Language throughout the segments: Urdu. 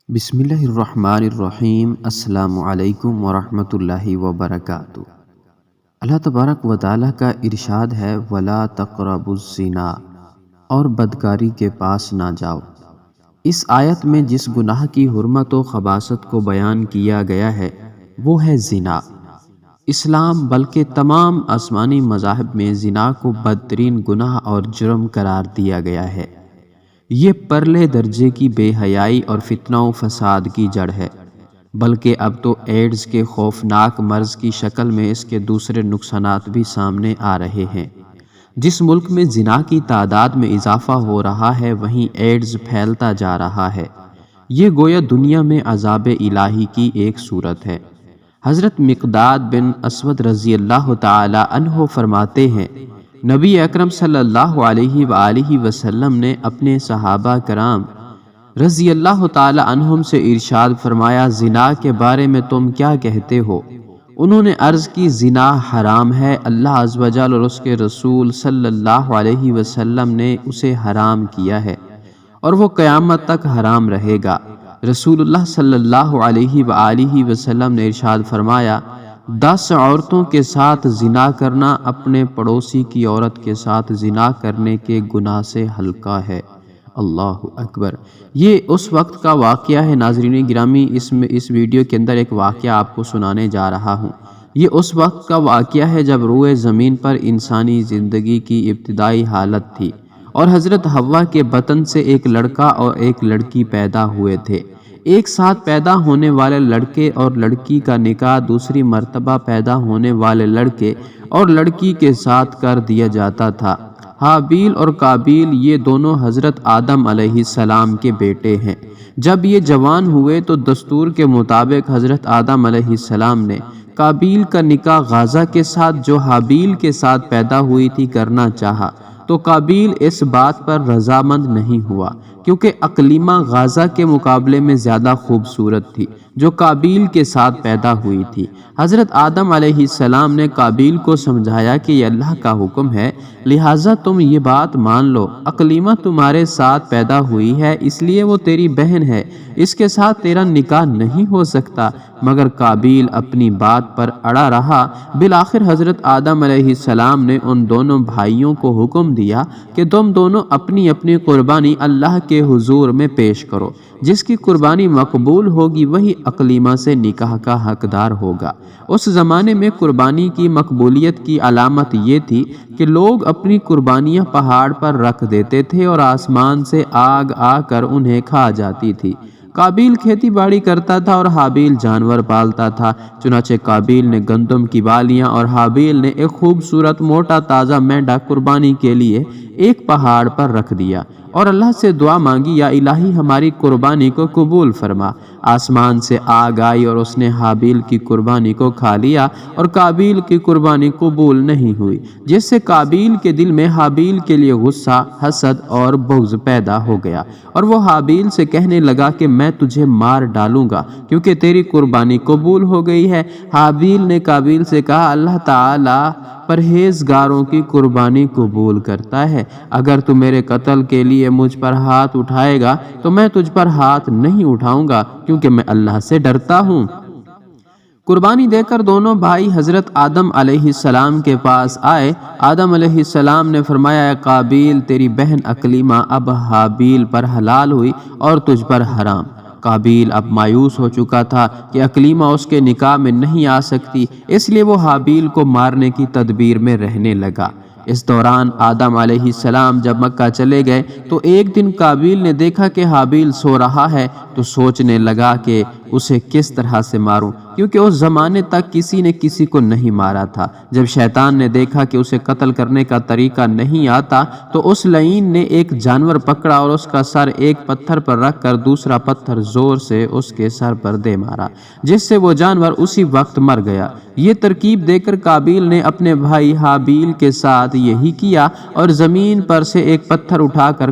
بسم اللہ الرحمن الرحیم۔ السلام علیکم ورحمۃ اللہ وبرکاتہ۔ اللہ تبارک و تعالیٰ کا ارشاد ہے وَلَا تَقْرَبُوا الزِّنَا، اور بدکاری کے پاس نہ جاؤ۔ اس آیت میں جس گناہ کی حرمت و خباثت کو بیان کیا گیا ہے وہ ہے زنا۔ اسلام بلکہ تمام آسمانی مذاہب میں زنا کو بدترین گناہ اور جرم قرار دیا گیا ہے۔ یہ پرلے درجے کی بے حیائی اور فتنہ و فساد کی جڑ ہے، بلکہ اب تو ایڈز کے خوفناک مرض کی شکل میں اس کے دوسرے نقصانات بھی سامنے آ رہے ہیں۔ جس ملک میں زنا کی تعداد میں اضافہ ہو رہا ہے وہیں ایڈز پھیلتا جا رہا ہے۔ یہ گویا دنیا میں عذاب الہی کی ایک صورت ہے۔ حضرت مقداد بن اسود رضی اللہ تعالی عنہ فرماتے ہیں، نبی اکرم صلی اللہ علیہ وآلہ وسلم نے اپنے صحابہ کرام رضی اللہ تعالی عنہم سے ارشاد فرمایا، زنا کے بارے میں تم کیا کہتے ہو؟ انہوں نے عرض کی، زنا حرام ہے، اللہ عز و جل اور اس کے رسول صلی اللہ علیہ وسلم نے اسے حرام کیا ہے اور وہ قیامت تک حرام رہے گا۔ رسول اللہ صلی اللہ علیہ وآلہ وسلم نے ارشاد فرمایا، 10 عورتوں کے ساتھ زنا کرنا اپنے پڑوسی کی عورت کے ساتھ زنا کرنے کے گناہ سے ہلکا ہے۔ اللہ اکبر۔ یہ اس وقت کا واقعہ ہے ناظرین گرامی، اس ویڈیو کے اندر ایک واقعہ آپ کو سنانے جا رہا ہوں۔ یہ اس وقت کا واقعہ ہے جب روئے زمین پر انسانی زندگی کی ابتدائی حالت تھی اور حضرت حوا کے بطن سے ایک لڑکا اور ایک لڑکی پیدا ہوئے تھے۔ ایک ساتھ پیدا ہونے والے لڑکے اور لڑکی کا نکاح دوسری مرتبہ پیدا ہونے والے لڑکے اور لڑکی کے ساتھ کر دیا جاتا تھا۔ حابیل اور قابیل یہ دونوں حضرت آدم علیہ السلام کے بیٹے ہیں۔ جب یہ جوان ہوئے تو دستور کے مطابق حضرت آدم علیہ السلام نے قابیل کا نکاح غازہ کے ساتھ جو حابیل کے ساتھ پیدا ہوئی تھی کرنا چاہا، تو قابیل اس بات پر رضامند نہیں ہوا، کیونکہ اقلیمہ غازہ کے مقابلے میں زیادہ خوبصورت تھی جو قابیل کے ساتھ پیدا ہوئی تھی۔ حضرت آدم علیہ السلام نے قابیل کو سمجھایا کہ یہ اللہ کا حکم ہے، لہٰذا تم یہ بات مان لو، اقلیمہ تمہارے ساتھ پیدا ہوئی ہے اس لیے وہ تیری بہن ہے، اس کے ساتھ تیرا نکاح نہیں ہو سکتا۔ مگر قابیل اپنی بات پر اڑا رہا۔ بالآخر حضرت آدم علیہ السلام نے ان دونوں بھائیوں کو حکم دیا کہ تم دونوں اپنی اپنی قربانی اللہ کے حضور میں پیش کرو، جس کی قربانی مقبول ہوگی وہی اقلیمہ سے نکاح کا حقدار ہوگا۔ اس زمانے میں قربانی کی مقبولیت کی علامت یہ تھی کہ لوگ اپنی قربانیاں پہاڑ پر رکھ دیتے تھے اور آسمان سے آگ آ کر انہیں کھا جاتی تھی۔ قابیل کھیتی باڑی کرتا تھا اور حابیل جانور پالتا تھا، چنانچہ قابیل نے گندم کی بالیاں اور حابیل نے ایک خوبصورت موٹا تازہ مینڈا قربانی کے لیے ایک پہاڑ پر رکھ دیا اور اللہ سے دعا مانگی، یا الہی ہماری قربانی کو قبول فرما۔ آسمان سے آگ آئی اور اس نے حابیل کی قربانی کو کھا لیا اور قابیل کی قربانی قبول نہیں ہوئی، جس سے قابیل کے دل میں حابیل کے لیے غصہ، حسد اور بغض پیدا ہو گیا اور وہ حابیل سے کہنے لگا کہ میں تجھے مار ڈالوں گا کیونکہ تیری قربانی قبول ہو گئی ہے۔ حابیل نے قابیل سے کہا، اللہ تعالیٰ پرہیزگاروں کی قربانی قبول کرتا ہے، اگر تو میرے قتل کے لیے مجھ پر ہاتھ اٹھائے گا تو میں تجھ پر ہاتھ نہیں اٹھاؤں گا کیونکہ میں اللہ سے ڈرتا ہوں۔ قربانی دے کر دونوں بھائی حضرت آدم علیہ السلام کے پاس آئے۔ آدم علیہ السلام نے فرمایا، اے قابیل، تیری بہن اقلیمہ اب حابیل پر حلال ہوئی اور تجھ پر حرام۔ قابیل اب مایوس ہو چکا تھا کہ اقلیمہ اس کے نکاح میں نہیں آ سکتی، اس لیے وہ حابیل کو مارنے کی تدبیر میں رہنے لگا۔ اس دوران آدم علیہ السلام جب مکہ چلے گئے تو ایک دن قابیل نے دیکھا کہ حابیل سو رہا ہے تو سوچنے لگا کہ اسے کس طرح سے ماروں، کیونکہ اس زمانے تک کسی نے کسی کو نہیں مارا تھا۔ جب شیطان نے دیکھا کہ اسے قتل کرنے کا طریقہ نہیں آتا تو اس لعین نے ایک جانور پکڑا اور اس کا سر ایک پتھر پر رکھ کر دوسرا پتھر زور سے اس کے سر پر دے مارا، جس سے وہ جانور اسی وقت مر گیا۔ یہ ترکیب دے کر قابیل نے اپنے بھائی حابیل کے ساتھ یہی کیا اور زمین پر سے ایک پتھر اٹھا کر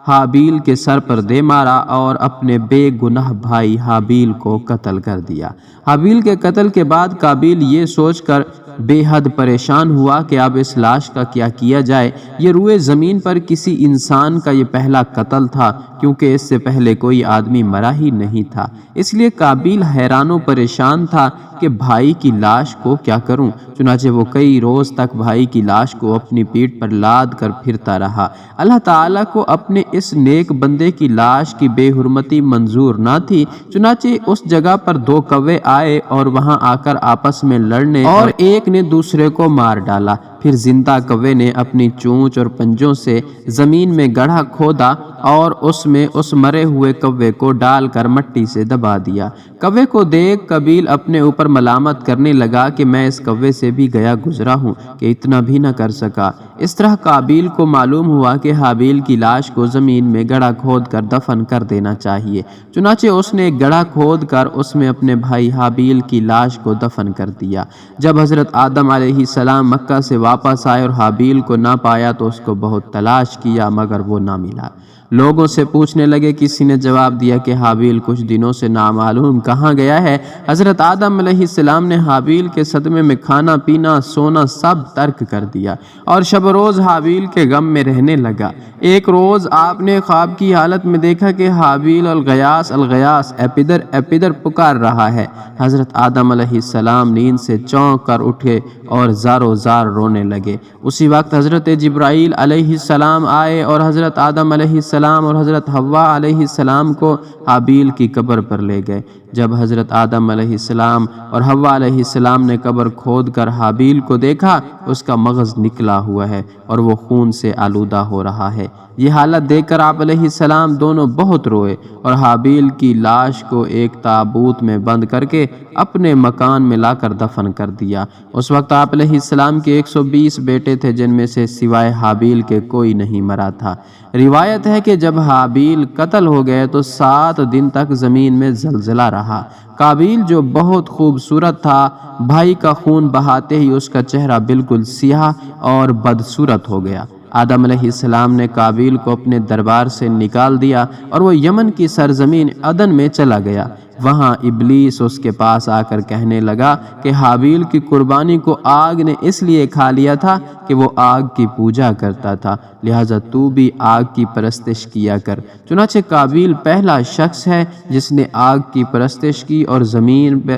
حابیل کے سر پر دے مارا اور اپنے بے گناہ بھائی حابیل کو قتل کر دیا۔ حابیل کے قتل کے بعد قابیل یہ سوچ کر بے حد پریشان ہوا کہ اب اس لاش کا کیا کیا جائے۔ یہ روئے زمین پر کسی انسان کا یہ پہلا قتل تھا، کیونکہ اس سے پہلے کوئی آدمی مرا ہی نہیں تھا۔ اس لیے قابیل حیران و پریشان تھا کہ بھائی کی لاش کو کیا کروں۔ چنانچہ وہ کئی روز تک بھائی کی لاش کو اپنی پیٹھ پر لاد کر پھرتا رہا۔ اللہ تعالیٰ کو اپنے اس نیک بندے کی لاش کی بے حرمتی منظور نہ تھی، چنانچہ اس جگہ پر 2 کوے آئے اور وہاں آ کر آپس میں لڑنے اور ایک نے دوسرے کو مار ڈالا۔ پھر زندہ کوے نے اپنی چونچ اور پنجوں سے زمین میں گڑھا کھودا اور اس میں اس مرے ہوئے کوے کو ڈال کر مٹی سے دبا دیا۔ کوے کو دیکھ قابیل اپنے اوپر ملامت کرنے لگا کہ میں اس کوے سے بھی گیا گزرا ہوں کہ اتنا بھی نہ کر سکا۔ اس طرح قابیل کو معلوم ہوا کہ حابیل کی لاش کو زمین میں گڑھا کھود کر دفن کر دینا چاہیے۔ چنانچہ اس نے ایک گڑھا کھود کر اس میں اپنے بھائی حابیل کی لاش کو دفن کر دیا۔ جب حضرت آدم علیہ السلام مکہ سے واپس آئے اور حابیل کو نہ پایا تو اس کو بہت تلاش کیا مگر وہ نہ ملا۔ لوگوں سے پوچھنے لگے، کسی نے جواب دیا کہ حابیل کچھ دنوں سے نامعلوم کہاں گیا ہے۔ حضرت آدم علیہ السلام نے حابیل کے صدمے میں کھانا پینا سونا سب ترک کر دیا اور شب روز حابیل کے غم میں رہنے لگا۔ ایک روز آپ نے خواب کی حالت میں دیکھا کہ حابیل الغیاث الغیاث اپدر اپدر پکار رہا ہے۔ حضرت آدم علیہ السلام نیند سے چونک کر اٹھے اور زارو زار رونے لگے۔ اسی وقت حضرت جبرائیل علیہ السلام آئے اور حضرت آدم علیہ السلام اور حضرت حوا علیہ السلام کو حابیل کی قبر پر لے گئے۔ جب حضرت آدم علیہ السلام اور حوا علیہ السلام نے قبر کھود کر حابیل کو دیکھا، اس کا مغز نکلا ہوا ہے اور وہ خون سے آلودہ ہو رہا ہے۔ یہ حالت دیکھ کر آپ علیہ السلام دونوں بہت روئے اور حابیل کی لاش کو ایک تابوت میں بند کر کے اپنے مکان میں لا کر دفن کر دیا۔ اس وقت آپ علیہ السلام کے 120 بیٹے تھے، جن میں سے سوائے حابیل کے کوئی نہیں مرا تھا۔ روایت ہے کہ جب حابیل قتل ہو گئے تو 7 دن تک زمین میں زلزلہ رہا۔ قابیل جو بہت خوبصورت تھا، بھائی کا خون بہاتے ہی اس کا چہرہ بالکل سیاہ اور بدصورت ہو گیا۔ آدم علیہ السلام نے قابیل کو اپنے دربار سے نکال دیا اور وہ یمن کی سرزمین عدن میں چلا گیا۔ وہاں ابلیس اس کے پاس آ کر کہنے لگا کہ حابیل کی قربانی کو آگ نے اس لیے کھا لیا تھا کہ وہ آگ کی پوجا کرتا تھا، لہٰذا تو بھی آگ کی پرستش کیا کر۔ چنانچہ قابیل پہلا شخص ہے جس نے آگ کی پرستش کی اور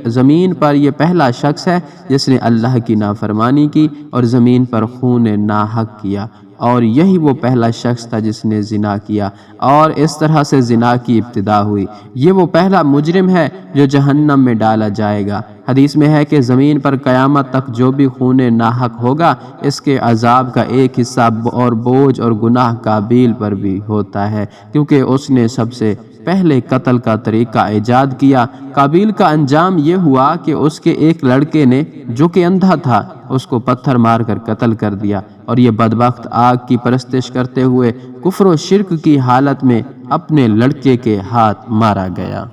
زمین پر یہ پہلا شخص ہے جس نے اللہ کی نافرمانی کی اور زمین پر خون ناحق کیا، اور یہی وہ پہلا شخص تھا جس نے زنا کیا، اور اس طرح سے زنا کی ابتدا ہوئی۔ یہ وہ پہلا مجرم ہے جو جہنم میں ڈالا جائے گا۔ حدیث میں ہے کہ زمین پر قیامت تک جو بھی خون ناحق ہوگا، اس کے عذاب کا ایک حصہ اور بوجھ اور گناہ قابیل پر بھی ہوتا ہے، کیونکہ اس نے سب سے پہلے قتل کا طریقہ ایجاد کیا۔ قابیل کا انجام یہ ہوا کہ اس کے ایک لڑکے نے جو کہ اندھا تھا اس کو پتھر مار کر قتل کر دیا، اور یہ بدبخت آگ کی پرستش کرتے ہوئے کفر و شرک کی حالت میں اپنے لڑکے کے ہاتھ مارا گیا۔